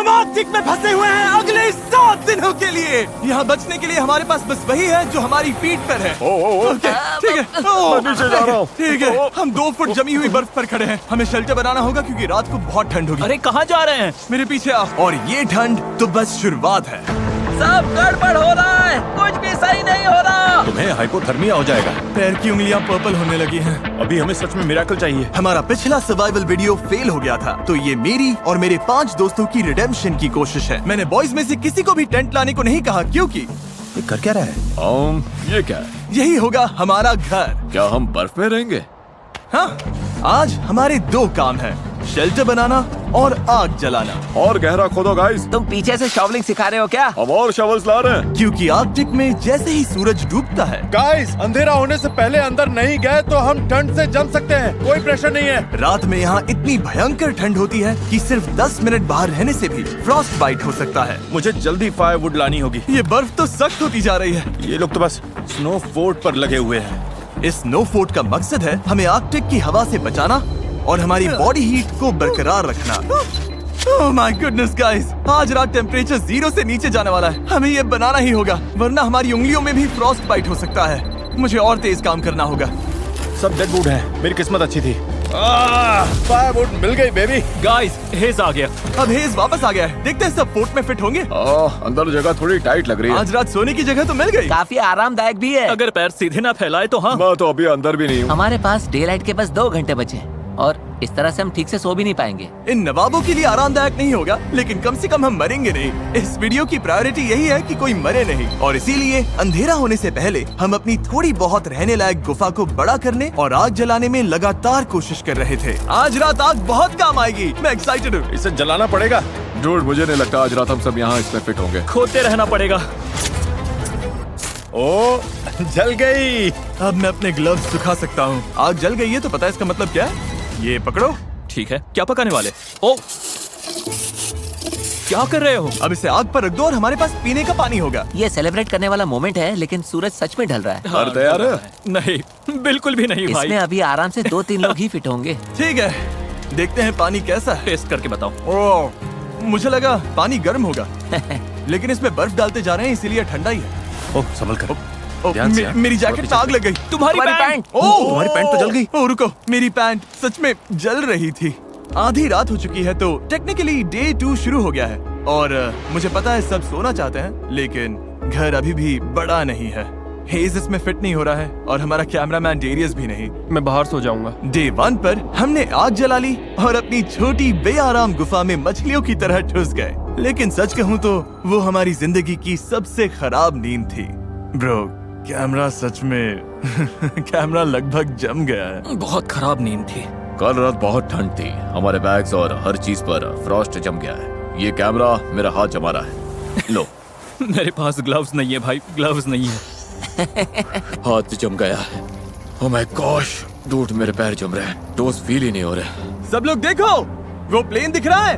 हम आर्कटिक में फंसे हुए हैं अगले 7 दिनों के लिए। यहाँ बचने के लिए हमारे पास बस वही है जो हमारी पीठ पर है। ओके, ठीक है। मैं नीचे जा रहा हूँ। ठीक है, हम 2 फुट जमी हुई बर्फ पर खड़े हैं। हमें शेल्टर बनाना होगा क्योंकि रात को बहुत ठंड होगी। अरे कहाँ जा रहे हैं? मेरे पीछे आओ। और ये ठंड तो बस शुरुआत है। सब गड़बड़ हो रहा है, कुछ भी सही नहीं हो रहा। तुम्हें हाइपोथर्मिया हो जाएगा। पैर की उंगलियां पर्पल होने लगी हैं। अभी हमें सच में मिरेकल चाहिए। हमारा पिछला सर्वाइवल वीडियो फेल हो गया था, तो ये मेरी और मेरे 5 दोस्तों की रिडेम्पशन की कोशिश है। मैंने बॉयज में से किसी को भी टेंट लाने को नहीं कहा क्योंकि ये कर क्या रहा है? ये क्या है? यही होगा हमारा घर। क्या हम बर्फ में रहेंगे? हाँ, आज हमारे 2 काम हैं, शेल्टर बनाना और आग जलाना। और गहरा खोदो गाइस। तुम पीछे से शॉवलिंग सिखा रहे हो क्या? हम और शवल्स ला रहे हैं। क्योंकि आर्कटिक में जैसे ही सूरज डूबता है, गाइस, अंधेरा होने से पहले अंदर नहीं गए तो हम ठंड से जम सकते हैं। कोई प्रेशर नहीं है। रात में यहाँ इतनी भयंकर ठंड होती है कि सिर्फ 10 मिनट बाहर रहने से भी फ्रॉस्ट बाइट हो सकता है। मुझे जल्दी फायरवुड लानी होगी। ये बर्फ तो सख्त होती जा रही है। ये लोग तो बस स्नो फोर्ट पर लगे हुए हैं। इस स्नो फोर्ट का मकसद है हमें आर्कटिक की हवा से बचाना और हमारी बॉडी हीट को बरकरार रखना। ओह माय गुडनेस गाइस, आज रात टेम्परेचर 0 से नीचे जाने वाला है। हमें ये बनाना ही होगा, वरना हमारी उंगलियों में भी फ्रॉस्ट बाइट हो सकता है। मुझे और तेज काम करना होगा। सब डेड वुड है। मेरी किस्मत अच्छी थी। फायरवुड मिल गई बेबी। गाइस, हेज आ गया। अब हेज वापस आ गया है। देखते हैं सब फोर्ट में फिट होंगे। अंदर जगह थोड़ी टाइट लग रही है। आज रात सोने की जगह तो मिल गई। काफी आरामदायक भी है। अगर पैर सीधे ना फैलाए तो हाँ। मैं तो अभी अंदर भी नहीं हूँ। हमारे पास डे लाइट के बस 2 घंटे बचे हैं और इस तरह से हम ठीक से सो भी नहीं पाएंगे। इन नवाबों के लिए आरामदायक नहीं होगा, लेकिन कम से कम हम मरेंगे नहीं। इस वीडियो की प्रायोरिटी यही है कि कोई मरे नहीं, और इसीलिए अंधेरा होने से पहले हम अपनी थोड़ी बहुत रहने लायक गुफा को बड़ा करने और आग जलाने में लगातार कोशिश कर रहे थे। आज रात आग बहुत काम आएगी। मैं एक्साइटेड हूँ। इसे जलाना पड़ेगा। डूड, मुझे नहीं लगता आज रात हम सब यहाँ इसमें फिट होंगे। खोदते रहना पड़ेगा। ओ, जल गई। अब मैं अपने ग्लव्स सुखा सकता हूँ। आग जल गई है तो पता है इसका मतलब क्या है? ये पकड़ो। ठीक है, क्या पकाने वाले? ओ, क्या कर रहे हो? अब इसे आग पर रख दो और हमारे पास पीने का पानी होगा। ये सेलिब्रेट करने वाला मोमेंट है, लेकिन सूरज सच में ढल रहा है। हर तैयार है? नहीं, बिल्कुल भी नहीं भाई। इसमें अभी आराम से 2-3 लोग ही फिट होंगे। ठीक है, देखते हैं पानी कैसा है। टेस्ट करके बताओ। ओह, मुझे लगा पानी गर्म होगा, लेकिन इसमें बर्फ डालते जा रहे हैं इसीलिए ठंडा ही है। ओह, संभल कर। ओह, मेरी जैकेट में आग लग गई। तुम्हारी पैंट। ओह, तुम्हारी पैंट तो जल गई। ओह रुको, मेरी पैंट सच में जल रही थी। आधी रात हो चुकी है तो टेक्निकली डे 2 शुरू हो गया है, और मुझे पता है सब सोना चाहते हैं, लेकिन घर अभी भी बड़ा नहीं है। हेज इसमें फिट नहीं हो रहा है और हमारा कैमरामैन डेरियस भी नहीं। मैं बाहर सो जाऊंगा। डे 1 पर हमने आग जला ली और अपनी छोटी बेआराम गुफा में मछलियों की तरह ठुस गए। लेकिन सच कहूँ तो वो हमारी जिंदगी की सबसे खराब नींद थी। ब्रो, कैमरा सच में कैमरा लगभग जम गया है। बहुत खराब नींद थी। कल रात बहुत ठंड थी। हमारे बैग्स और हर चीज पर फ्रॉस्ट जम गया है। ये कैमरा मेरा हाथ जमा रहा है। लो। मेरे पास ग्लव्स नहीं है भाई, ग्लव्स नहीं है। हाथ जम गया है। ओह माय गॉश, डूड, मेरे पैर जम रहे हैं। टोस फील ही नहीं हो रहे। सब लोग देखो, वो प्लेन दिख रहा है।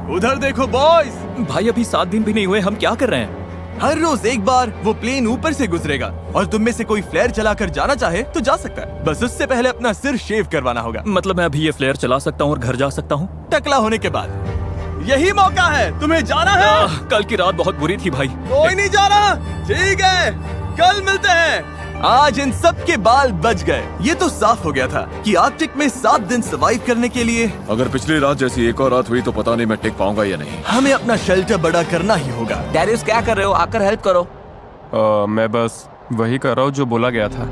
उधर देखो बॉयज। भाई अभी 7 दिन भी नहीं हुए, हम क्या कर रहे हैं? हर रोज एक बार वो प्लेन ऊपर से गुजरेगा और तुम में से कोई फ्लेयर चलाकर जाना चाहे तो जा सकता है। बस उससे पहले अपना सिर शेव करवाना होगा। मतलब मैं अभी ये फ्लेयर चला सकता हूँ और घर जा सकता हूँ? टकला होने के बाद यही मौका है, तुम्हें जाना है। कल की रात बहुत बुरी थी भाई। कोई नहीं जा रहा। ठीक है, कल मिलते हैं। आज इन सब के बाल बच गए। ये तो साफ हो गया था कि आर्कटिक में 7 दिन सर्वाइव करने के लिए अगर पिछली रात जैसी एक और रात हुई तो पता नहीं मैं टिक पाऊंगा या नहीं। हमें अपना शेल्टर बड़ा करना ही होगा। डैरियस, क्या कर रहे हो? आकर हेल्प करो। मैं बस वही कर रहा हूँ जो बोला गया था।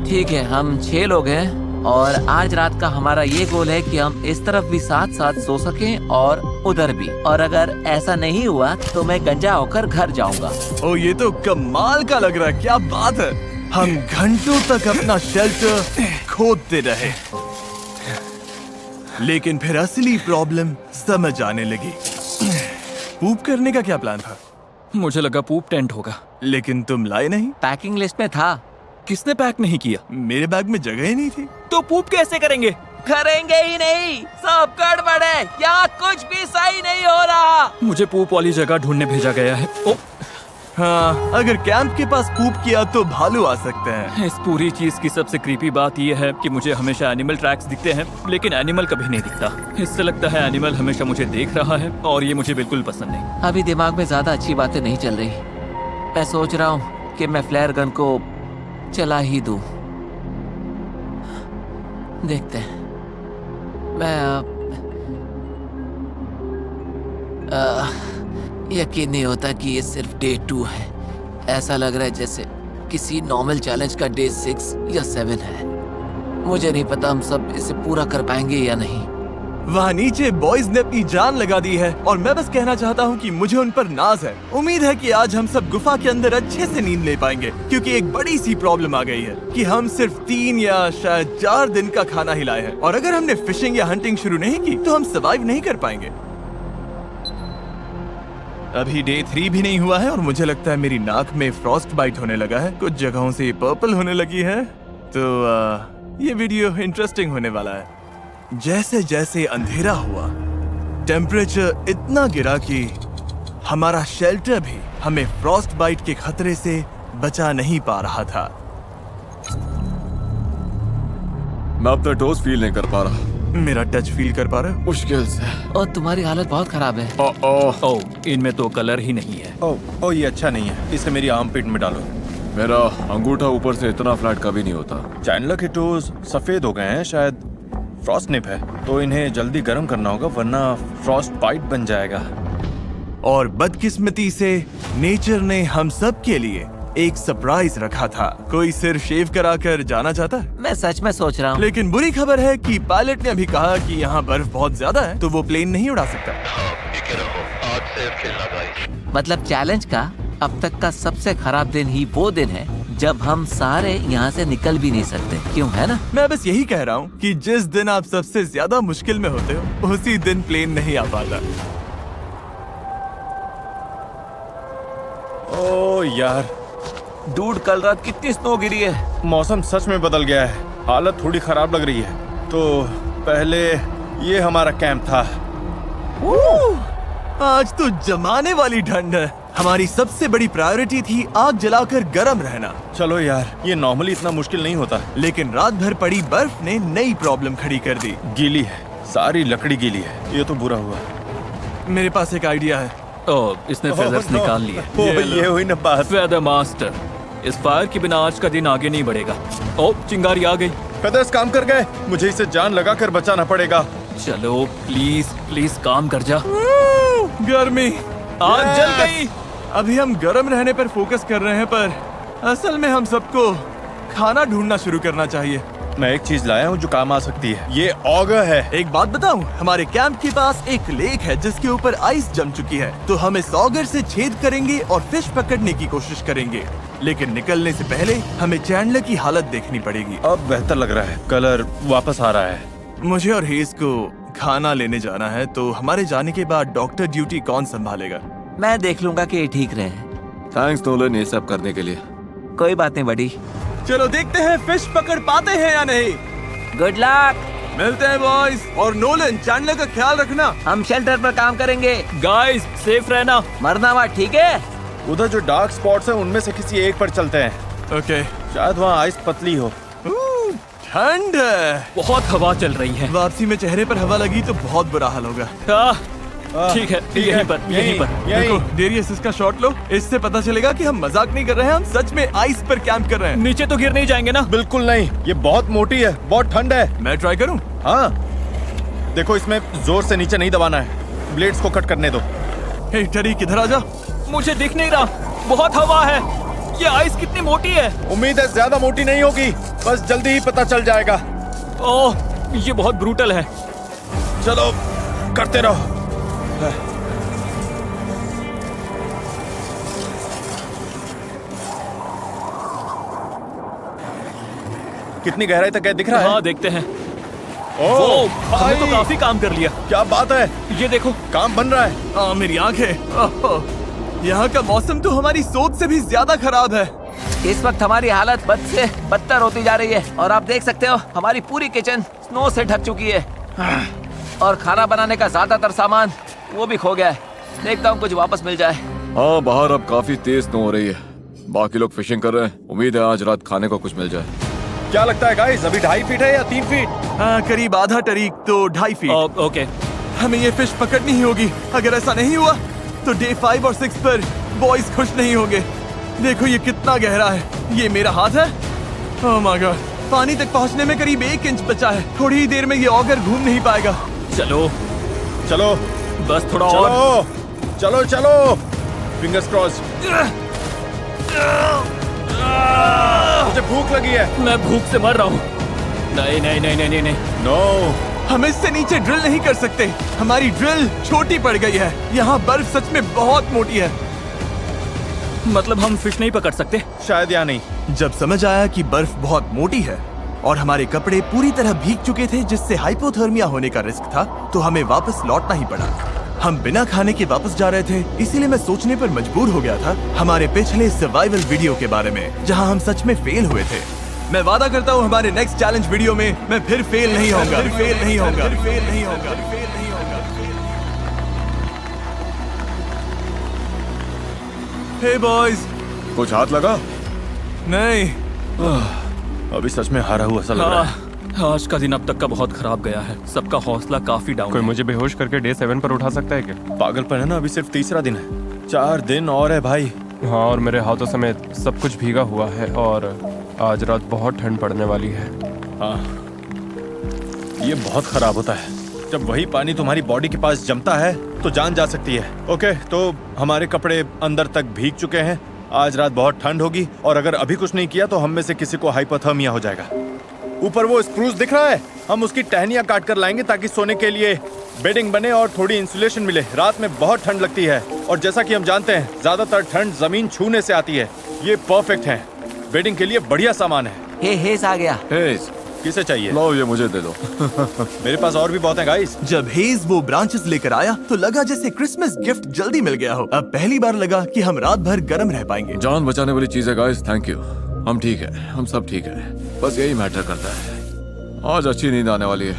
ठीक है, हम 6 लोग हैं और आज रात का हमारा ये गोल है कि हम इस तरफ भी साथ साथ सो सकें और उधर भी। और अगर ऐसा नहीं हुआ तो मैं गंजा होकर घर जाऊंगा। ओ, ये तो कमाल का लग रहा है। क्या बात है। हम घंटों तक अपना शेल्टर खोदते रहे, लेकिन फिर असली प्रॉब्लम समझ आने लगी। पूप करने का क्या प्लान था? मुझे लगा पूप टेंट होगा। लेकिन तुम लाए नहीं। पैकिंग लिस्ट में था। किसने पैक नहीं किया? मेरे बैग में जगह ही नहीं थी। तो पूप कैसे करेंगे? करेंगे ही नहीं, सब गड़बड़ है। यहाँ कुछ भी सही नहीं हो रहा। मुझे पूप वाली जगह ढूंढने भेजा गया है। ओ, हाँ, अगर कैंप के पास पूप किया तो भालू आ सकते हैं। इस पूरी चीज की सबसे क्रीपी बात यह है कि मुझे हमेशा एनिमल ट्रैक्स दिखते हैं, लेकिन एनिमल कभी नहीं दिखता। इससे लगता है एनिमल हमेशा मुझे देख रहा है और ये मुझे बिल्कुल पसंद नहीं। अभी दिमाग में ज्यादा अच्छी बातें नहीं चल रही। मैं सोच रहा हूँ कि मैं फ्लेयर गन को चला ही दूं। देखते हैं। मैं यकीन नहीं होता कि ये सिर्फ डे 2 है। ऐसा लग रहा है जैसे किसी नॉर्मल चैलेंज का डे 6 या 7 है। मुझे नहीं पता हम सब इसे पूरा कर पाएंगे या नहीं। वहाँ नीचे बॉयज ने अपनी जान लगा दी है और मैं बस कहना चाहता हूँ कि मुझे उन पर नाज है। उम्मीद है कि आज हम सब गुफा के अंदर अच्छे से नींद ले पाएंगे, क्योंकि एक बड़ी सी प्रॉब्लम आ गई है कि हम सिर्फ 3 या शायद 4 दिन का खाना ही लाए हैं, और अगर हमने फिशिंग या हंटिंग शुरू नहीं की तो हम सर्वाइव नहीं कर पाएंगे। अभी डे 3 भी नहीं हुआ है और मुझे लगता है मेरी नाक में फ्रॉस्ट बाइट होने लगा है। कुछ जगहों से ये पर्पल होने लगी है। तो ये वीडियो इंटरेस्टिंग होने वाला है। जैसे जैसे अंधेरा हुआ, टेम्परेचर इतना गिरा कि हमारा शेल्टर भी हमें फ्रॉस्ट बाइट के खतरे से बचा नहीं पा रहा था। मैं अपना डोज फील नहीं कर पा रहा। मेरा टच फील कर पा रहे हो? मुश्किल से। और तुम्हारी हालत बहुत खराब है। ओह, इनमें तो कलर ही नहीं है। ओ ये अच्छा नहीं है, इसे मेरी आर्म पिट में डालो। मेरा अंगूठा ऊपर से इतना फ्लैट कभी नहीं होता। चैंडलर के टोज सफेद हो गए हैं, शायद फ्रॉस्ट निप है, तो इन्हें जल्दी गर्म करना होगा वरना फ्रॉस्ट बाइट बन जाएगा। और बदकिस्मती से नेचर ने हम सब के लिए एक सरप्राइज रखा था। कोई सिर शेव कराकर जाना चाहता है? मैं सच में सोच रहा हूँ। लेकिन बुरी खबर है कि पायलट ने अभी कहा कि यहाँ बर्फ बहुत ज्यादा है, तो वो प्लेन नहीं उड़ा सकता। मतलब चैलेंज का अब तक का सबसे खराब दिन ही वो दिन है जब हम सारे यहाँ से निकल भी नहीं सकते, क्यों, है ना? मैं बस यही कह रहा हूँ कि जिस दिन आप सबसे ज्यादा मुश्किल में होते हो उसी दिन प्लेन नहीं आ पाता। ओ यार, डूड, कल रात कितनी स्नो गिरी है। मौसम सच में बदल गया है, हालत थोड़ी खराब लग रही है। तो पहले ये हमारा कैंप था। आज तो जमाने वाली ठंड है। हमारी सबसे बड़ी प्रायोरिटी थी आग जलाकर गर्म रहना। चलो यार, ये नॉर्मली इतना मुश्किल नहीं होता, लेकिन रात भर पड़ी बर्फ ने नई प्रॉब्लम खड़ी कर दी। गीली है, सारी लकड़ी गीली है। ये तो बुरा हुआ। मेरे पास एक आइडिया है। ओह, इसने फेदर्स निकाल लिए। ये हुई ना बात। फेदर मास्टर, इस फायर के बिना आज का दिन आगे नहीं बढ़ेगा। ओह, चिंगारी आ गई। फेदर्स काम कर गए, मुझे इसे जान लगाकर बचाना पड़ेगा। चलो प्लीज प्लीज काम कर जा। गर्मी आग जल गई। अभी हम गर्म रहने पर फोकस कर रहे हैं, पर असल में हम सबको खाना ढूंढना शुरू करना चाहिए। मैं एक चीज लाया हूँ जो काम आ सकती है। ये ऑगर है। एक बात बताऊं, हमारे कैंप के पास एक लेक है जिसके ऊपर आइस जम चुकी है, तो हम इस ऑगर से छेद करेंगे और फिश पकड़ने की कोशिश करेंगे। लेकिन निकलने से पहले हमें चैंडलर की हालत देखनी पड़ेगी। अब बेहतर लग रहा है, कलर वापस आ रहा है। मुझे और हेज को खाना लेने जाना है, तो हमारे जाने के बाद डॉक्टर ड्यूटी कौन संभालेगा? मैं देख लूंगा कि ये ठीक रहे। थैंक्स नोलन ये सब करने के लिए। कोई बात नहीं बड़ी। चलो देखते हैं फिश पकड़ पाते हैं या नहीं। Good luck. मिलते हैं बॉयज। और नोलन, चैंडलर का ख्याल रखना। हम शेल्टर पर काम करेंगे। गाइस, सेफ रहना। मरना मत, ठीक है? उधर जो डार्क स्पॉट्स हैं उनमें से किसी एक पर चलते हैं। ओके। शायद वहाँ आइस पतली हो। ठंड है, बहुत हवा चल रही है। वापसी में चेहरे पर हवा लगी तो बहुत बुरा हाल होगा। ठीक है, यहीं पर। देखो डेरियस, इसका शॉट लो। इससे पता चलेगा कि हम मजाक नहीं कर रहे हैं, हम सच में आइस पर कैंप कर रहे हैं। नीचे तो गिर नहीं जाएंगे ना? बिल्कुल नहीं, ये बहुत मोटी है, बहुत ठंड है। मैं ट्राई करूं? हाँ, देखो इसमें जोर से नीचे नहीं दबाना है, ब्लेड्स को कट करने दो। हे टरी, किधर आ जा। मुझे दिख नहीं रहा, बहुत हवा है। ये आइस कितनी मोटी है? उम्मीद है ज्यादा मोटी नहीं होगी, बस जल्दी ही पता चल जाएगा। ओह, ये बहुत ब्रूटल है। चलो करते रहो। कितनी गहराई तक है, दिख रहा है? हाँ, देखते हैं। ओह, हमने तो भाई, काफी काम कर लिया। क्या बात है, ये देखो। काम बन रहा है। मेरी आंखें। यहाँ का मौसम तो हमारी सोच से भी ज्यादा खराब है। इस वक्त हमारी हालत बद से बदतर होती जा रही है और आप देख सकते हो हमारी पूरी किचन स्नो से ढक चुकी है और खाना बनाने का ज्यादातर सामान वो भी खो गया है। देखता हूँ कुछ वापस मिल जाए। हाँ, बाहर अब काफी तेज स्नो हो रही है। बाकी लोग फिशिंग कर रहे हैं। उम्मीद है आज रात खाने को कुछ मिल जाए। क्या लगता है गाइस, अभी 2.5 फीट है या 3 फीट? हाँ, करीब आधा टरीक तो 2.5 फीट। ओके। हमें ये फिश पकड़नी ही होगी। अगर ऐसा नहीं हुआ तो डे 5 और 6 पर बॉयज खुश नहीं होंगे। देखो ये कितना गहरा है। ये मेरा हाथ है। ओह माय गॉड, पानी तक पहुंचने में करीब 1 इंच बचा है। थोड़ी ही देर में ये ऑगर घूम नहीं पाएगा। चलो चलो बस थोड़ा और। चलो चलो चलो, फिंगर्स क्रॉस। मुझे भूख लगी है। मैं भूख से मर रहा हूँ। नहीं नहीं नहीं नहीं नहीं नहीं। नो, हम इससे नीचे ड्रिल नहीं कर सकते। हमारी ड्रिल छोटी पड़ गई है। यहाँ बर्फ सच में बहुत मोटी है। मतलब हम फिश नहीं पकड़ सकते? शायद या नहीं। जब समझ आया कि बर्फ बहुत मोटी है और हमारे कपड़े पूरी तरह भीग चुके थे, जिससे हाइपोथर्मिया होने का रिस्क था, तो हमें वापस लौटना ही पड़ा। हम बिना खाने के वापस जा रहे थे, इसीलिए मैं सोचने पर मजबूर हो गया था हमारे पिछले सर्वाइवल वीडियो के बारे में, जहां हम सच में फेल हुए थे। मैं वादा करता हूं हमारे नेक्स्ट चैलेंज वीडियो में मैं फिर फेल नहीं होऊंगा। फेल नहीं होगा। फेल नहीं होगा। हे बॉयज। कुछ हाथ लगा? नहीं, अभी सच में हारा हुआ सा लग रहा है। आज का दिन अब तक का बहुत खराब गया है। सबका हौसला काफी डाउन कोई है। मुझे बेहोश करके डे 7 पर उठा सकता है क्या? पागलपन है ना, अभी सिर्फ 3रा दिन है। 4 दिन और है भाई। हाँ, और मेरे हाथों समेत सब कुछ भीगा हुआ है और आज रात बहुत ठंड पड़ने वाली है। हाँ, ये बहुत खराब होता है जब वही पानी तुम्हारी बॉडी के पास जमता है तो जान जा सकती है। ओके, तो हमारे कपड़े अंदर तक भीग चुके हैं। आज रात बहुत ठंड होगी और अगर अभी कुछ नहीं किया तो हम में से किसी को हाइपोथर्मिया हो जाएगा। ऊपर वो स्प्रूस दिख रहा है, हम उसकी टहनियां काट कर लाएंगे ताकि सोने के लिए बेडिंग बने और थोड़ी इंसुलेशन मिले। रात में बहुत ठंड लगती है और जैसा कि हम जानते हैं ज्यादातर ठंड जमीन छूने से आती है। ये परफेक्ट है, बेडिंग के लिए बढ़िया सामान है। हेस आ गया। हेज, किसे चाहिए? लो ये मुझे दे दो। मेरे पास और भी बहुत है गाइस। जब हेज वो ब्रांचेस लेकर आया तो लगा जैसे क्रिसमस गिफ्ट जल्दी मिल गया हो। अब पहली बार लगा कि हम रात भर गर्म रह पाएंगे। जान बचाने वाली चीज है गाइस, थैंक यू। हम ठीक है, हम सब ठीक है। बस यही मैटर करता है। आज अच्छी नींद आने वाली है।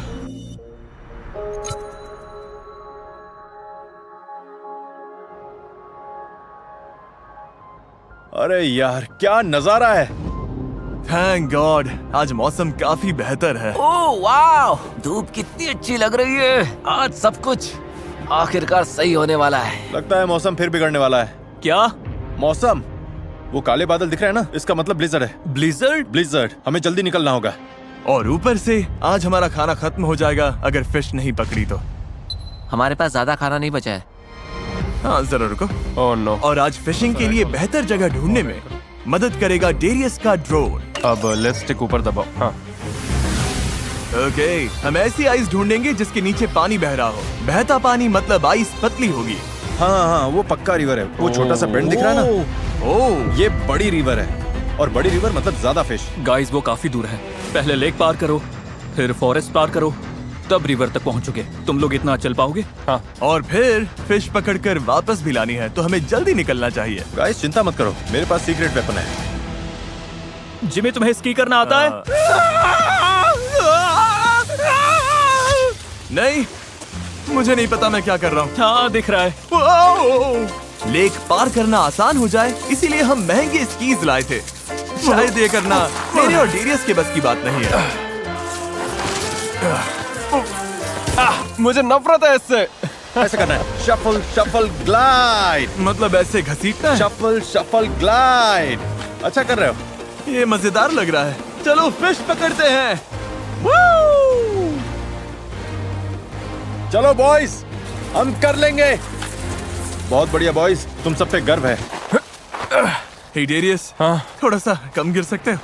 अरे यार, क्या नजारा है। थैंक गॉड, आज मौसम काफी बेहतर है। ओह वाह, धूप कितनी अच्छी लग रही है। आज सब कुछ आखिरकार सही होने वाला है। लगता है मौसम फिर बिगड़ने वाला है। क्या? मौसम, वो काले बादल दिख रहे हैं ना, इसका मतलब ब्लिजर्ड है। ब्लिजर्ड? ब्लिजर्ड, हमें जल्दी निकलना होगा। और ऊपर से आज हमारा खाना खत्म हो जाएगा अगर फिश नहीं पकड़ी तो। हमारे पास ज्यादा खाना नहीं बचा है। हाँ जरा रुको। Oh no. और आज फिशिंग के लिए बेहतर जगह ढूंढने में मदद करेगा डेरियस का ड्रोन। अब लेफ्ट स्टिक ऊपर दबाओ। हाँ, ओके, हम ऐसी आइस ढूंढेंगे जिसके नीचे पानी बह रहा हो। बहता पानी मतलब आइस पतली होगी। हाँ हाँ, वो पक्का रिवर है। वो छोटा सा बेंड दिख रहा है ना, ओह, ये बड़ी रिवर है। और बड़ी रिवर मतलब ज्यादा फिश। गाइस वो काफी दूर है। पहले लेक पार करो, फिर फॉरेस्ट पार करो, तब रिवर तक पहुंचोगे। तुम लोग इतना चल पाओगे? हाँ। और फिर फिश पकड़कर वापस भी लानी है, तो हमें जल्दी निकलना चाहिए। गाइस चिंता मत करो, मेरे पास सीक्रेट वेपन है। जिमी, तुम्हें स्की करना आता है? नहीं, मुझे नहीं पता मैं क्या कर रहा हूँ। हाँ, दिख रहा है। ओह! लेक पार करना आसान हो जाए इसीलिए हम महंगे स्कीज लाए थे। शायद ये करना मेरे और डेरियस के बस की बात नहीं है। मुझे नफरत है इससे। ऐसे करना है, शफल शफल ग्लाइड। मतलब ऐसे घसीटना है? Shuffle shuffle glide. अच्छा कर रहे हो। ये मजेदार लग रहा है। चलो फिश पकड़ते हैं। चलो बॉयज, हम कर लेंगे। बहुत बढ़िया बॉयज, तुम सब पे गर्व है। हे डेरियस, हाँ। थोड़ा सा कम गिर सकते हो?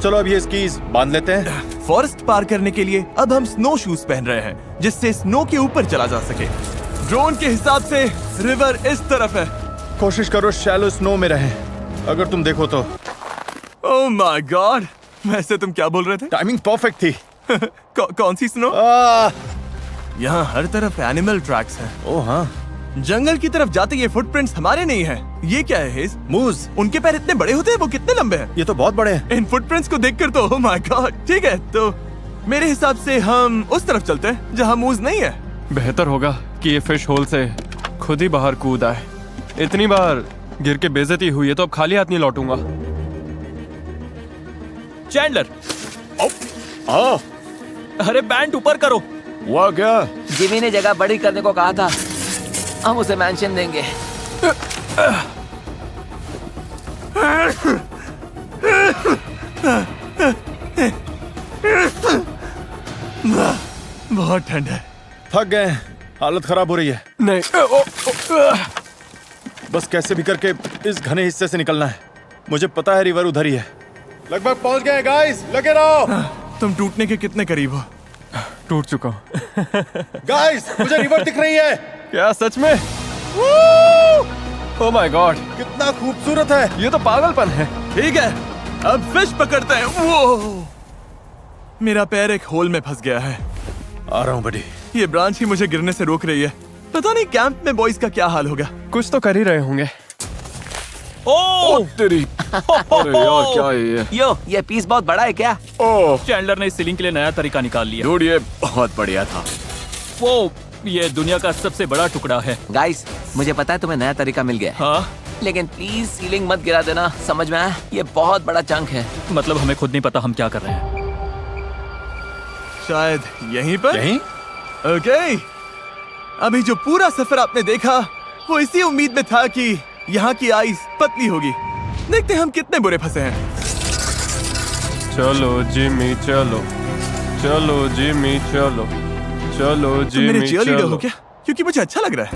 चलो अब ये स्कीज बांध लेते हैं। फॉरेस्ट पार करने के लिए अब हम स्नो शूज पहन रहे हैं, जिससे स्नो के ऊपर चला जा सके। ड्रोन के हिसाब से रिवर इस तरफ है। कोशिश करो शैलो स्नो में रहे, अगर तुम देखो तो। ओह माय गॉड, वैसे तुम क्या बोल रहे थे? टाइमिंग परफेक्ट थी। कौन सी स्नो? आह, यहाँ हर तरफ एनिमल ट्रैक्स हैं। ओह हाँ, जंगल की तरफ जाते ये फुटप्रिंट्स हमारे नहीं हैं। ये क्या है हेज? मूज। उनके पैर इतने बड़े होते हैं, वो कितने लंबे हैं? ये तो बहुत बड़े हैं। इन फुटप्रिंट्स को देखकर तो ओह माय गॉड। ठीक है, तो मेरे हिसाब से हम उस तरफ चलते हैं जहाँ मूज नहीं है। बेहतर होगा कि ये फिश होल से खुद ही बाहर कूद आए। इतनी बार गिर के बेइज्जती हुई है तो अब खाली हाथ नहीं लौटूंगा। चैंडलर, हाँ, अरे बैंड ऊपर करो। हुआ क्या? जिमी ने जगह बड़ी करने को कहा था, हम उसे मेंशन देंगे। बहुत ठंड है। थक गए हैं, हालत खराब हो रही है। नहीं, बस कैसे भी करके इस घने हिस्से से निकलना है। मुझे पता है रिवर उधर ही है। लगभग पहुंच गए गाइस, लगे रहो। तुम टूटने के कितने करीब हो? टूट चुका हूँ। गाइस, मुझे रिवर दिख रही है। क्या सच में? ओह माय गॉड, कितना खूबसूरत है। ये तो पागलपन है। ठीक है, अब फिश पकड़ते हैं। वो मेरा पैर एक होल में फंस गया है। आ रहा हूँ बड़ी। ये ब्रांच ही मुझे गिरने से रोक रही है। पता नहीं कैंप में बॉयज का क्या हाल होगा। कुछ तो कर ही रहे होंगे। ओह, तेरी, अरे यार क्या है ये? यो, ये पीस बहुत बड़ा है क्या? ओह, चैंडलर ने इस सीलिंग के लिए नया तरीका निकाल लिया। डूड ये बहुत बढ़िया था। वो ये दुनिया का सबसे बड़ा टुकड़ा है। गाइस, मुझे पता है तुम्हें नया तरीका मिल गया है, हाँ, लेकिन प्लीज सीलिंग मत गिरा देना, समझ में आया? ये बहुत बड़ा चंक है। मतलब हमें खुद नहीं पता हम क्या कर रहे हैं। शायद यहीं पर। यहीं? ओके, अभी जो पूरा सफर आपने देखा वो इसी उम्मीद में था कि यहाँ की आइस पतली होगी। देखते हैं हम कितने बुरे फंसे हैं। चलो जिमी चलो, चलो जिमी चलो, चलो तुम मेरे जिमी चीयरलीडर हो चलो। क्या? क्योंकि मुझे अच्छा लग रहा है।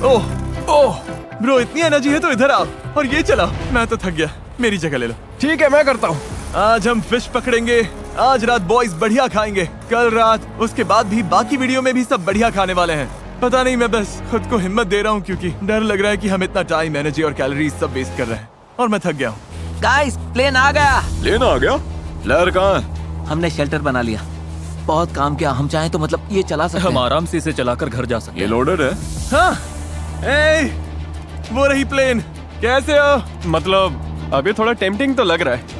ओह ओह ब्रो, इतनी एनर्जी है तो इधर आओ और ये चलाओ। मैं तो थक गया, मेरी जगह ले लो। ठीक है, मैं करता हूँ। आज हम फिश पकड़ेंगे। आज रात बॉयज बढ़िया खाएंगे। कल रात, उसके बाद भी बाकी वीडियो में भी सब बढ़िया खाने वाले हैं। पता नहीं, मैं बस खुद को हिम्मत दे रहा हूँ क्योंकि डर लग रहा है कि हम इतना टाइम, एनर्जी और कैलोरीज सब वेस्ट कर रहे हैं और मैं थक गया हूँ। गाइस, प्लेन आ गया। लेना आ गया? फ्लेयर कहाँ है? हमने शेल्टर बना लिया। बहुत काम किया। हम चाहें तो मतलब ये चला सकते हम हैं। आराम से इसे चलाकर घर जा सकते ये लोडेड है? हाँ, ए, वो रही प्लेन। कैसे हो? मतलब अभी थोड़ा टेम्पटिंग तो लग रहा है।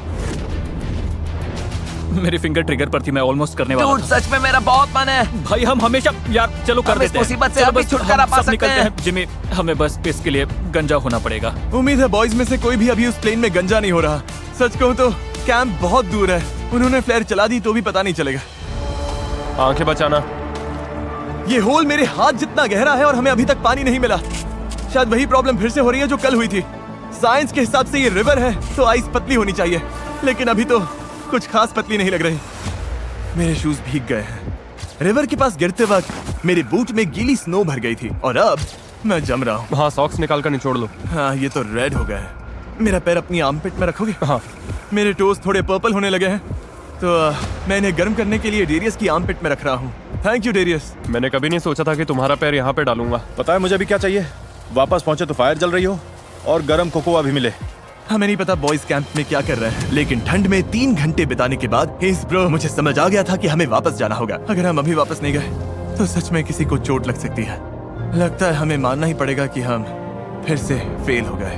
हैं। मेरी फिंगर ट्रिगर पर थी, मैं ऑलमोस्ट करने वाला डूड, सच में मेरा बहुत मन है। था। भाई हम हमेशा यार चलो कर हम इस देते हैं। मुसीबत से चलो अभी बस छुटकारा हम पा सब सकते निकलते हैं। हैं। जिमी, हमें बस इसके लिए गंजा होना पड़ेगा। उम्मीद है बॉयज में से कोई भी अभी उस प्लेन में गंजा नहीं हो रहा। सच कहूँ तो कैंप बहुत दूर है। उन्होंने फ्लेयर चला दी तो भी पता नहीं चलेगा। आंखें बचाना। ये होल मेरे हाथ जितना गहरा है और हमें अभी तक पानी नहीं मिला। शायद वही प्रॉब्लम फिर से हो रही है जो कल हुई थी। साइंस के हिसाब से ये रिवर है तो आइस पतली होनी चाहिए, लेकिन अभी तो कुछ खास पतली नहीं लग रही। मेरे शूज भीग गए हैं। रिवर के पास गिरते वक्त मेरे बूट में गीली स्नो भर गई थी और अब मैं जम रहा हूँ। हाँ, सॉक्स निकाल कर निचोड़ लो। हाँ, ये तो रेड हो गया है। मेरा पैर अपनी आर्मपिट में रखोगे? हाँ, मेरे टोस थोड़े पर्पल होने लगे हैं तो मैं इन्हें गर्म करने के लिए डेरियस की आर्मपिट में रख रहा हूँ। Thank you Darius. मैंने कभी नहीं सोचा था कि तुम्हारा पैर यहाँ पे डालूंगा। पता है मुझे भी क्या चाहिए? वापस पहुंचे तो फायर जल रही हो और गर्म कोकोआ भी मिले। हमें नहीं पता बॉयज कैंप में क्या कर रहे हैं, लेकिन ठंड में 3 घंटे बिताने के बाद ब्रो मुझे समझ आ गया था कि हमें वापस जाना होगा। अगर हम अभी वापस नहीं गए तो सच में किसी को चोट लग सकती है। लगता है हमें मानना ही पड़ेगा कि हम फिर से फेल हो गए।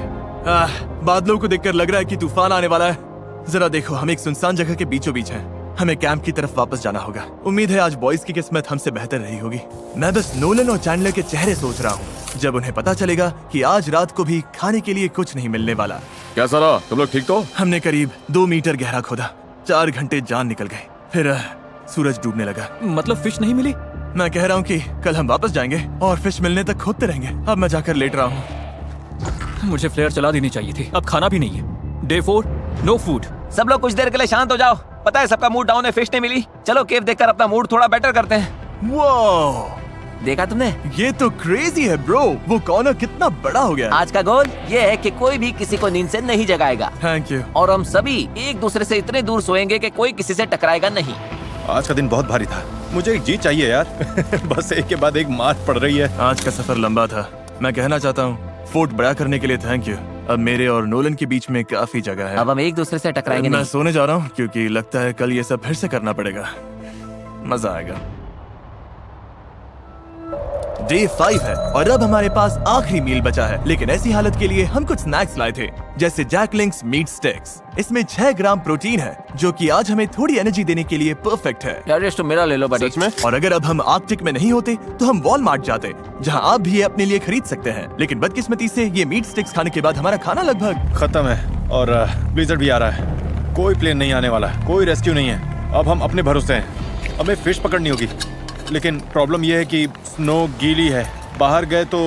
बादलों को देखकर लग रहा है कि तूफान आने वाला है। जरा देखो, हम एक सुनसान जगह के बीचों बीच हैं। हमें कैंप की तरफ वापस जाना होगा। उम्मीद है आज बॉयज की किस्मत हमसे बेहतर रही होगी। मैं बस नोलन और चैंडलर के चेहरे सोच रहा हूँ जब उन्हें पता चलेगा कि आज रात को भी खाने के लिए कुछ नहीं मिलने वाला। कैसा रहा? तुम लोग ठीक तो? हमने करीब 2 मीटर गहरा खोदा। 4 घंटे जान निकल गए। फिर सूरज डूबने लगा। मतलब फिश नहीं मिली? मैं कह रहा हूँ कि कल हम वापस जाएंगे और फिश मिलने तक खोदते रहेंगे। अब मैं जाकर लेट रहा हूँ। मुझे फ्लेयर चला देनी चाहिए थी। अब खाना भी नहीं है। Day 4, no food. सब लोग कुछ देर के लिए शांत हो जाओ। पता है सबका मूड डाउन है, फिश नहीं मिली। चलो केव देखकर अपना मूड थोड़ा बेटर करते हैं। वो देखा तुमने? ये तो क्रेजी है ब्रो। वो कॉर्नर कितना बड़ा हो गया। आज का गोल ये है कि कोई भी किसी को नींद से नहीं जगाएगा थैंक यू। और हम सभी एक दूसरे से इतने दूर सोएंगे कि कोई किसी से टकराएगा नहीं। आज का दिन बहुत भारी था। मुझे एक जीत चाहिए यार। बस एक के बाद एक मार पड़ रही है। आज का सफर लंबा था। मैं कहना चाहता हूँ फोर्ट बड़ा करने के लिए थैंक यू। अब मेरे और नोलन के बीच में काफी जगह है। अब हम एक दूसरे से टकराएंगे मैं नहीं। सोने जा रहा हूँ क्योंकि लगता है कल ये सब फिर से करना पड़ेगा। मजा आएगा। डे 5 है और अब हमारे पास आखिरी मील बचा है, लेकिन ऐसी हालत के लिए हम कुछ स्नैक्स लाए थे, जैसे जैकलिंक्स मीट स्टिक्स। इसमें 6 ग्राम प्रोटीन है, जो कि आज हमें थोड़ी एनर्जी देने के लिए परफेक्ट है। यार तो मेरा ले लो बड़ी। सच में? और अगर अब हम आर्कटिक में नहीं होते तो हम वॉलमार्ट जाते, जहां आप भी ये अपने लिए खरीद सकते हैं। लेकिन बदकिस्मती से ये मीट स्टिक्स खाने के बाद हमारा खाना लगभग खत्म है और ब्लिजर्ड भी आ रहा है। कोई प्लेन नहीं आने वाला, कोई रेस्क्यू नहीं है। अब हम अपने भरोसे हैं। हमें फिश पकड़नी होगी, लेकिन प्रॉब्लम यह है कि स्नो गीली है। बाहर गए तो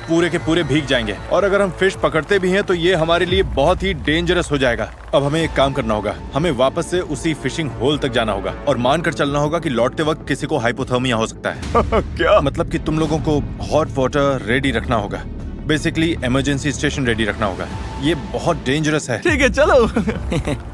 पूरे के पूरे भीग जाएंगे, और अगर हम फिश पकड़ते भी हैं तो ये हमारे लिए बहुत ही डेंजरस हो जाएगा। अब हमें एक काम करना होगा, हमें वापस से उसी फिशिंग होल तक जाना होगा और मानकर चलना होगा कि लौटते वक्त किसी को हाइपोथर्मिया हो सकता है। क्या मतलब कि तुम लोगों को हॉट वाटर रेडी रखना होगा, बेसिकली इमरजेंसी स्टेशन रेडी रखना होगा। ये बहुत डेंजरस है। ठीक है चलो।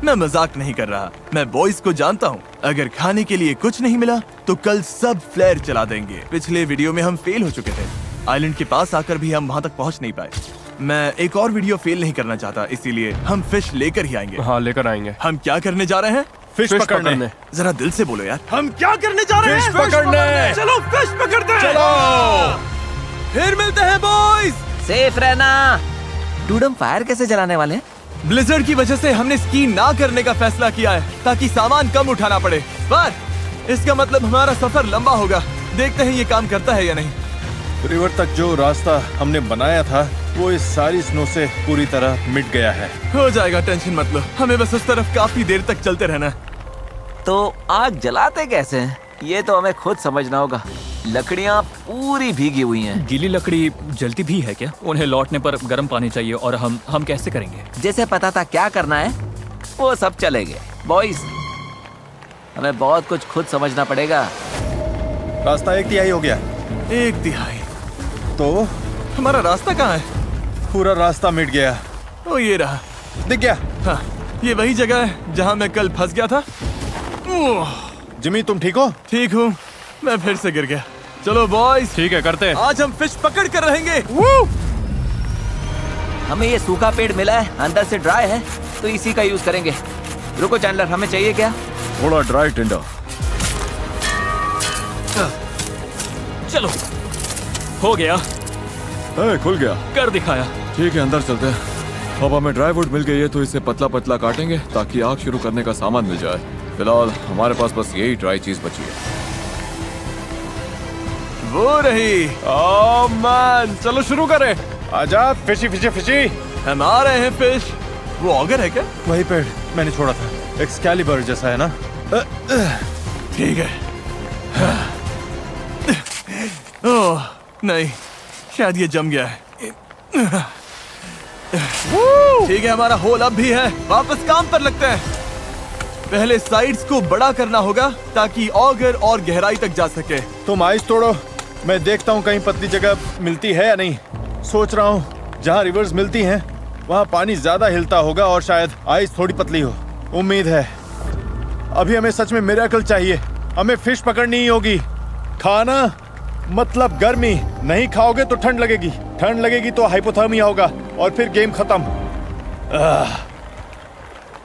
मैं मजाक नहीं कर रहा, मैं बॉयज को जानता हूँ। अगर खाने के लिए कुछ नहीं मिला तो कल सब फ्लेयर चला देंगे। पिछले वीडियो में हम फेल हो चुके थे, आइलैंड के पास आकर भी हम वहाँ तक पहुँच नहीं पाए। मैं एक और वीडियो फेल नहीं करना चाहता, इसीलिए हम फिश लेकर ही आएंगे। हाँ, लेकर आएंगे। हम क्या करने जा रहे हैं? फिश पकड़ने। जरा दिल से बोलो यार, हम क्या करने जा रहे हैं? फिश पकड़ने। चलो फिश पकड़ते हैं। चलो। फिर मिलते हैं बॉयज। सेफ रहना। डूड, हम फायर कैसे जलाने वाले हैं? ब्लिजर्ड की वजह से हमने स्की ना करने का फैसला किया है, ताकि सामान कम उठाना पड़े। पर इसका मतलब हमारा सफर लंबा होगा। देखते हैं ये काम करता है या नहीं। रिवर तक जो रास्ता हमने बनाया था वो इस सारी स्नो से पूरी तरह मिट गया है। हो जाएगा, टेंशन मत लो। हमें बस उस तरफ काफी देर तक चलते रहना। तो आग जलाते कैसे हैं? ये तो हमें खुद समझना होगा। लकड़ियाँ पूरी भीगी हुई हैं। गीली लकड़ी जलती भी है क्या? उन्हें लौटने पर गर्म पानी चाहिए, और हम कैसे करेंगे? जैसे पता था क्या करना है, वो सब चले गए। बॉयज, हमें बहुत कुछ खुद समझना पड़ेगा। रास्ता 1/3 हो गया। 1/3? तो हमारा रास्ता कहाँ है? पूरा रास्ता मिट गया। ओ ये रहा। दिख गया? हाँ, ये वही जगह है जहाँ मैं कल फंस गया था। ओह, जिमी तुम ठीक हो? ठीक हूँ, मैं फिर से गिर गया। चलो बॉयज, ठीक है, करते हैं। आज हम फिश पकड़ कर रहेंगे। हमें ये सूखा पेड़ मिला है, अंदर से ड्राई है, तो इसी का यूज करेंगे। रुको चैंडलर, हमें चाहिए क्या? थोड़ा ड्राई टिंडर। चलो, हो गया, खुल गया। कर दिखाया। ठीक है, अंदर चलते हैं। अब हमें ड्राई वुड मिल गई है, तो इसे पतला पतला काटेंगे ताकि आग शुरू करने का सामान मिल जाए। फिलहाल हमारे पास बस यही ड्राई चीज बची है। वो रही। ओह मैन, चलो शुरू करें। आजा, फिशी फिशी फिशी। हम आ रहे हैं फिश। वो ऑगर है क्या? वही पेड़ मैंने छोड़ा था, एक्सकैलिबर जैसा है ना? ठीक है। ओह नहीं, शायद ये जम गया है। ठीक है, हमारा होल अब भी है। वापस काम पर लगते हैं। पहले साइड्स को बड़ा करना होगा ताकि ऑगर और गहराई तक जा सके। तुम आइस तोड़ो, मैं देखता हूँ कहीं पतली जगह मिलती है या नहीं। सोच रहा हूँ जहाँ रिवर्स मिलती हैं वहाँ पानी ज्यादा हिलता होगा और शायद आइस थोड़ी पतली हो। उम्मीद है। अभी हमें सच में मिरेकल चाहिए। हमें फिश पकड़नी ही होगी। खाना मतलब गर्मी। नहीं खाओगे तो ठंड लगेगी, ठंड लगेगी तो हाइपोथर्मिया होगा, और फिर गेम खत्म।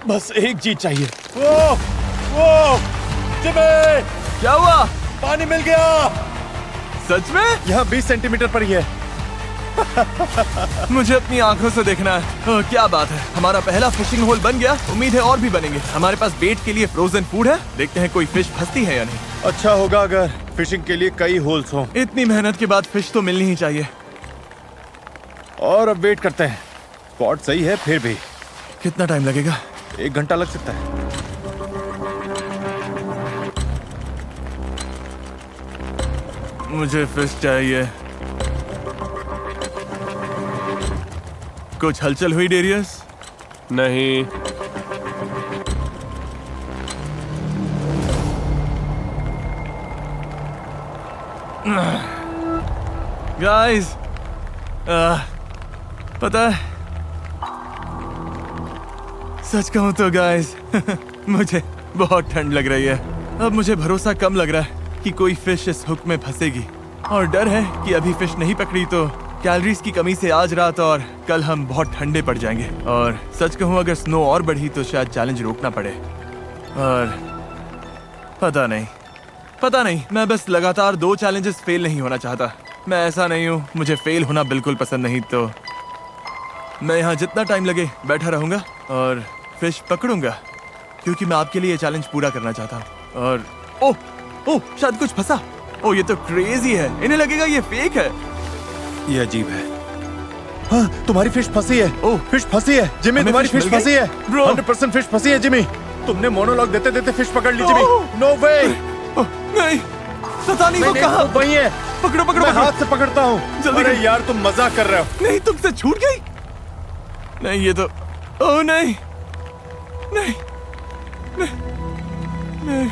बस एक चीज चाहिए। वो जिमी, क्या हुआ? पानी मिल गया। सच में? यहाँ 20 सेंटीमीटर पर ही है। मुझे अपनी आंखों से देखना है। क्या बात है, हमारा पहला फिशिंग होल बन गया। उम्मीद है और भी बनेंगे। हमारे पास बेट के लिए फ्रोजन फूड है। देखते हैं कोई फिश फंसती है या नहीं। अच्छा होगा अगर फिशिंग के लिए कई होल्स हों। इतनी मेहनत के बाद फिश तो मिलनी ही चाहिए। और अब वेट करते हैं। स्पॉट सही है, फिर भी कितना टाइम लगेगा? 1 घंटा लग सकता है। मुझे फिश चाहिए। कुछ हलचल हुई डेरियस? नहीं। गाइस, पता है, सच कहूं तो गाइस मुझे बहुत ठंड लग रही है। अब मुझे भरोसा कम लग रहा है कि कोई फिश इस हुक में फंसेगी, और डर है कि अभी फिश नहीं पकड़ी तो कैलोरीज की कमी से आज रात और कल हम बहुत ठंडे पड़ जाएंगे। और सच कहूं, अगर स्नो और बढ़ी तो शायद चैलेंज रोकना पड़े। और पता नहीं, मैं बस लगातार 2 चैलेंजेस फेल नहीं होना चाहता। मैं ऐसा नहीं हूँ, मुझे फेल होना बिल्कुल पसंद नहीं, तो मैं यहाँ जितना टाइम लगे बैठा रहूंगा और फिश पकड़ूंगा, क्योंकि मैं आपके लिए ये चैलेंज पूरा करना चाहता हूँ। और ओह शायद कुछ फंसा। ओह ये तो क्रेजी है, इन्हें लगेगा ये फेक है। ये अजीब है। हाँ, तुम्हारी फिश फंसी है। ओह, फिश फंसी है जिमी, हमें तुम्हारी फिश फिश मिल फंसी गई? है। Bro। 100% फिश फंसी है जिमी। तुमने मोनोलॉग देते देते फिश पकड़ ली जिमी। ओह। नो वे। ओह, नहीं, पता नहीं वो कहाँ। वही है। पकड़ो पकड़ो मैं पकड़ो। हाथ से पकड़ता हूँ। जल्दी अरे करो। यार तुम मजाक कर रहे हो। नहीं, तुमसे छूट गई। नहीं ये तो, ओह नहीं नहीं नहीं नहीं।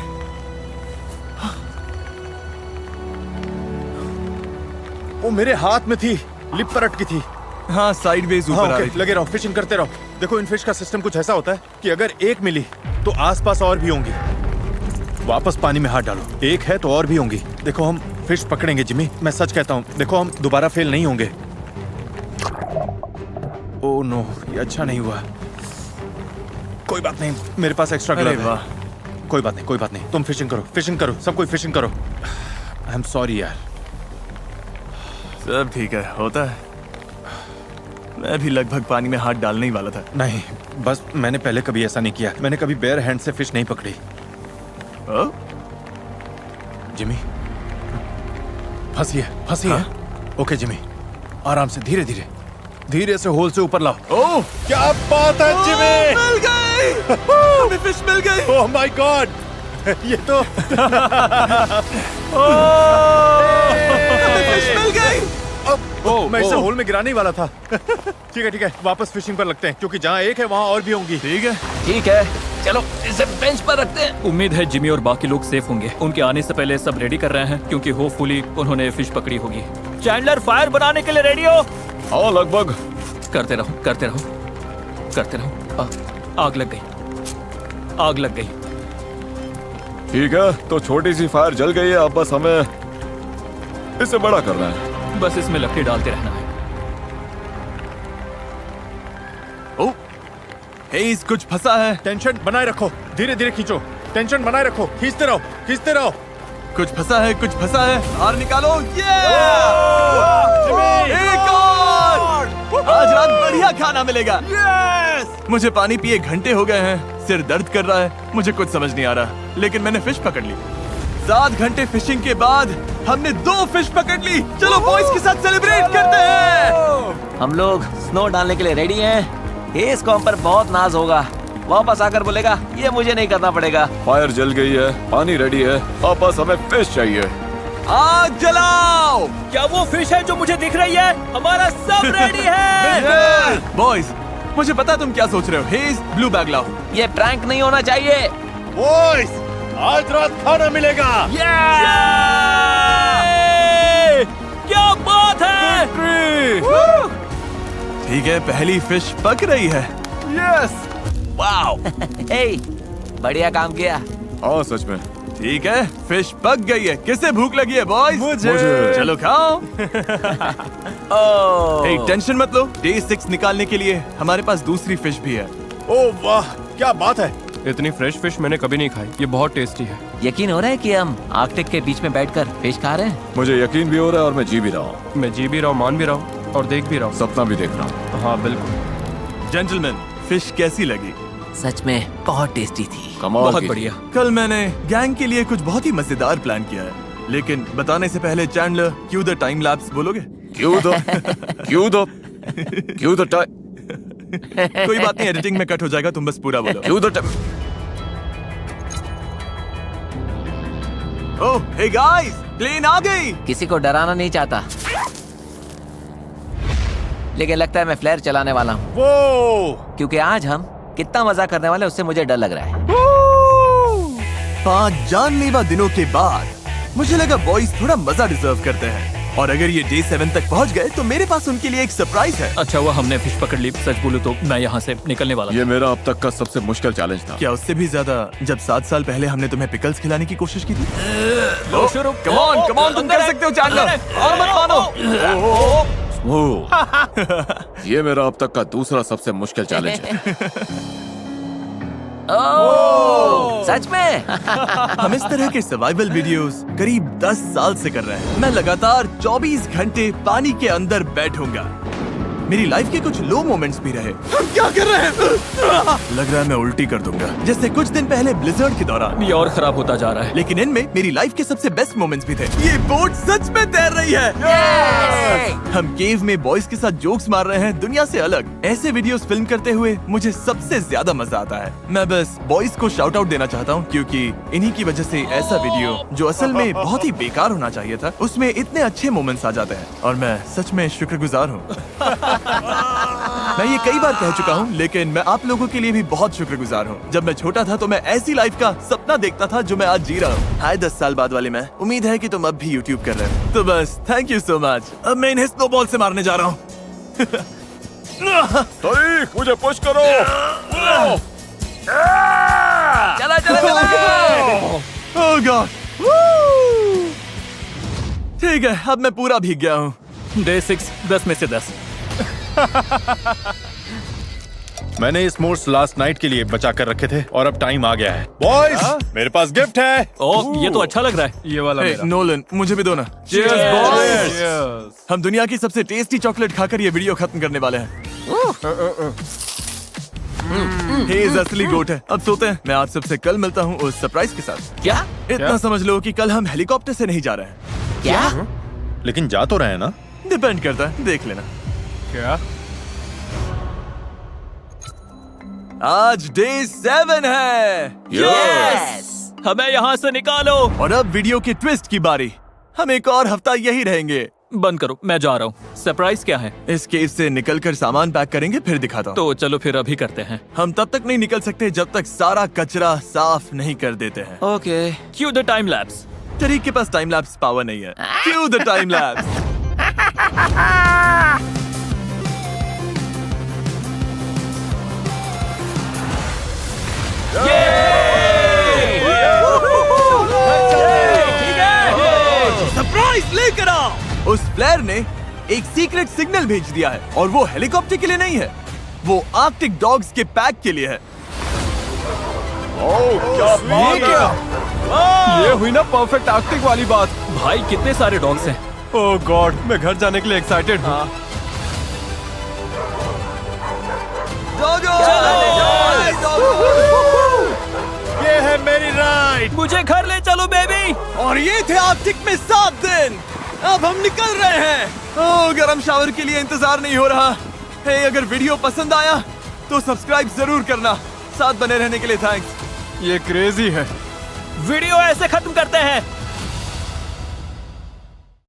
वो मेरे हाथ में थी, लिप पर अटकी थी। हाँ साइडवेज हाँ, ऊपर आ ओके, रही थी। लगे रहो, फिशिंग करते रहो। देखो इन फिश का सिस्टम कुछ ऐसा होता है कि अगर एक मिली तो आसपास और भी होंगी। वापस पानी में हाथ डालो, एक है तो और भी होंगी। देखो हम फिश पकड़ेंगे जिमी, मैं सच कहता हूँ। देखो हम दोबारा फेल नहीं होंगे। ओह नो, ये अच्छा नहीं हुआ। कोई बात नहीं, मेरे पास एक्स्ट्रा अरे ग्लव है। वाह। कोई बात नहीं, कोई बात नहीं। तुम फिशिंग करो, सब कोई फिशिंग करो। आई एम सॉरी यार। सब ठीक है, होता है। मैं भी लगभग पानी में हाथ डालने ही वाला था। नहीं, बस मैंने पहले कभी ऐसा नहीं किया। मैंने कभी बेयर हैंड से फिश नहीं पकड़ी। ओह, जिमी, फंसी है। ओके जिमी, आराम से, धीरे धीरे, धीरे से होल से ऊपर लाओ। ओह, क्या बात है जिमी! मिल गई। हमें फिश मिल गई। ओह माय गॉड, ये तो हमें फिश मिल गई। मैं इसे होल में गिराने ही वाला था। ठीक है, वापस फिशिंग पर लगते हैं, क्योंकि जहाँ एक है वहाँ और भी होंगी। ठीक है। ठीक है, चलो इसे बेंच पर रखते हैं। उम्मीद है जिमी और बाकी लोग सेफ होंगे। उनके आने से पहले सब रेडी कर रहे हैं, क्योंकि होपफुली उन्होंने फिश पकड़ी होगी। चैंडलर फायर बनाने के लिए रेडी हो? हाँ लगभग। करते रहो। आग लग गई। ठीक है, तो छोटी सी फायर जल गई है, अब बस हमें इसे बड़ा करना है। बस इसमें लकड़ी डालते रहना है। ओह, हेज़ कुछ फंसा है। टेंशन बनाए रखो, धीरे धीरे खींचो, टेंशन बनाए रखो, खींचते रहो। कुछ फंसा है, बाहर निकालो। ये जिमी! एक और! आज रात बढ़िया खाना मिलेगा। मुझे पानी पिए घंटे हो गए हैं, सिर दर्द कर रहा है, मुझे कुछ समझ नहीं आ रहा, लेकिन मैंने फिश पकड़ ली। 7 घंटे फिशिंग के बाद हमने 2 फिश पकड़ ली। चलो बॉयज के साथ सेलिब्रेट करते हैं। हम लोग स्नो डालने के लिए रेडी हैं। इस कॉम पर बहुत नाज होगा, वापस आकर बोलेगा ये मुझे नहीं करना पड़ेगा। फायर जल गई है, पानी रेडी है, अब बस हमें फिश चाहिए। आग जलाओ। क्या वो फिश है जो मुझे दिख रही है? हमारा सब रेडी है। बॉयज, मुझे पता तुम क्या सोच रहे हो। हेज़, ब्लू बैग लाओ। ये प्रैंक नहीं होना चाहिए। बॉयज, आज रात खाना मिलेगा। क्या बात है! ठीक है, पहली फिश पक रही है। Yes, wow! हे, बढ़िया काम किया। हाँ सच में। ठीक है, फिश पक गई है। किसे भूख लगी है बॉयज? मुझे। चलो खाओ। ओह, hey, टेंशन मत लो, डे 6 निकालने के लिए हमारे पास दूसरी फिश भी है। ओह वाह, क्या बात है। इतनी फ्रेश फिश मैंने कभी नहीं खाई। ये बहुत टेस्टी है। यकीन हो रहा है कि हम आर्कटिक के बीच में बैठकर फिश खा रहे हैं। मुझे यकीन भी हो रहा है और मैं जी भी रहा हूँ, मैं जी भी रहा हूँ, मान भी रहा हूँ और देख भी रहा हूँ। सपना भी देख रहा हूँ। हाँ बिल्कुल। जेंटलमैन, फिश कैसी लगी? सच में बहुत टेस्टी थी। कमाल बहुत की। बढ़िया। कल मैंने गैंग के लिए कुछ बहुत ही मजेदार प्लान किया है, लेकिन बताने से पहले Chandler, Q the time lapse बोलोगे? क्यों द टाइम। कोई बात नहीं, एडिटिंग में कट हो जाएगा, तुम बस पूरा बोलो। क्यों the time. Oh, hey guys, plane आ गई। किसी को डराना नहीं चाहता, लेकिन लगता है मैं फ्लेयर चलाने वाला हूँ, वो क्योंकि आज हम कितना मजा करने वाले हैं उससे मुझे डर लग रहा है। 5 जानलेवा दिनों के बाद मुझे लगा बॉयज थोड़ा मजा डिजर्व करते हैं, और अगर ये डे 7 तक पहुंच गए तो मेरे पास उनके लिए एक सरप्राइज है। अच्छा हुआ हमने फिश पकड़ ली। सच बोलूं तो मैं यहाँ से निकलने वाला ये मेरा अब तक का सबसे मुश्किल चैलेंज था। क्या उससे भी ज्यादा जब 7 साल पहले हमने तुम्हें पिकल्स खिलाने की कोशिश की थी? लो शुरू। कम ऑन, तुम कर सकते हो चैंडलर, और मत मानो। ये मेरा अब तक का दूसरा सबसे मुश्किल चैलेंज है। ओह, सच में? हम इस तरह के सर्वाइवल वीडियोस करीब 10 साल से कर रहे हैं। मैं लगातार 24 घंटे पानी के अंदर बैठूंगा। मेरी लाइफ के कुछ लो मोमेंट्स भी रहे। हम क्या कर रहे हैं? लग रहा है मैं उल्टी कर दूंगा, जैसे कुछ दिन पहले ब्लिजर्ड के दौरान। ये और खराब होता जा रहा है। लेकिन इनमें मेरी लाइफ के सबसे बेस्ट मोमेंट्स भी थे। ये बोट सच में तैर रही है। हम केव में बॉयज के साथ जोक्स मार रहे हैं, दुनिया से अलग। ऐसे वीडियोस फिल्म करते हुए मुझे सबसे ज्यादा मजा आता है। मैं बस बॉयज को शाउट आउट देना चाहता हूँ, क्योंकि इन्हीं की वजह से ऐसा वीडियो जो असल में बहुत ही बेकार होना चाहिए था, उसमें इतने अच्छे मोमेंट्स आ जाते हैं। और मैं सच में शुक्रगुजार हूँ। मैं ये कई बार कह चुका हूँ, लेकिन मैं आप लोगों के लिए भी बहुत शुक्रगुजार हूँ। जब मैं छोटा था तो मैं ऐसी लाइफ का सपना देखता था जो मैं आज जी रहा हूँ। हाय 10 साल बाद वाले मैं। उम्मीद है कि तुम अब भी YouTube कर रहे हो। तो बस थैंक यू सो मच। अब मैं इन्हें स्नोबॉल से मारने जा रहा हूँ। तारीख, मुझे पुश करो। चला चला चला। ओह गॉड। ठीक है, अब मैं पूरा भीग गया हूँ। डे 6 10 में से 10। मैंने इस मोर्स लास्ट नाइट के लिए बचा कर रखे थे और अब टाइम आ गया है। बॉयज, मेरे पास गिफ्ट है। ओह, ये तो अच्छा लग रहा है। ये वाला हे मेरा। नोलन, मुझे भी दो ना। Cheers, boys! हम दुनिया की सबसे टेस्टी चॉकलेट खाकर ये वीडियो खत्म करने वाले हैं। हेज असली गोट है। अब सोते हैं। मैं आप सबसे कल मिलता हूँ उस सरप्राइज के साथ। क्या? इतना समझ लो कि कल हम हेलीकॉप्टर से नहीं जा रहे हैं। क्या? लेकिन जा तो रहे हैं ना? डिपेंड करता है, देख लेना। क्या? आज डे 7 है। Yes! हमें यहाँ से निकालो। और अब वीडियो के ट्विस्ट की बारी। हम एक और हफ्ता यही रहेंगे। बंद करो, मैं जा रहा हूँ। सरप्राइज क्या है? इस केव से निकलकर सामान पैक करेंगे, फिर दिखाता हूँ। तो चलो फिर अभी करते हैं। हम तब तक नहीं निकल सकते जब तक सारा कचरा साफ नहीं कर देते हैं। Okay. Cue the time lapse. Tareek के पास टाइम लैप्स पावर नहीं है। क्यों द टाइम लैप्स? सरप्राइज लेकर आओ। उस फ्लेयर ने एक सीक्रेट सिग्नल भेज दिया है, और वो हेलीकॉप्टर के लिए नहीं है, वो आर्कटिक डॉग्स के पैक के लिए है। ये हुई ना परफेक्ट आर्कटिक वाली बात। भाई कितने सारे डॉग्स हैं। ओह गॉड, मैं घर जाने के लिए एक्साइटेड हूँ। ये है मेरी राइड। मुझे घर ले चलो बेबी। और ये थे आर्कटिक में 7 दिन। अब हम निकल रहे हैं। ओह, गरम शावर के लिए इंतजार नहीं हो रहा। हे, अगर वीडियो पसंद आया तो सब्सक्राइब जरूर करना। साथ बने रहने के लिए थैंक्स। ये क्रेजी है। वीडियो ऐसे खत्म करते हैं।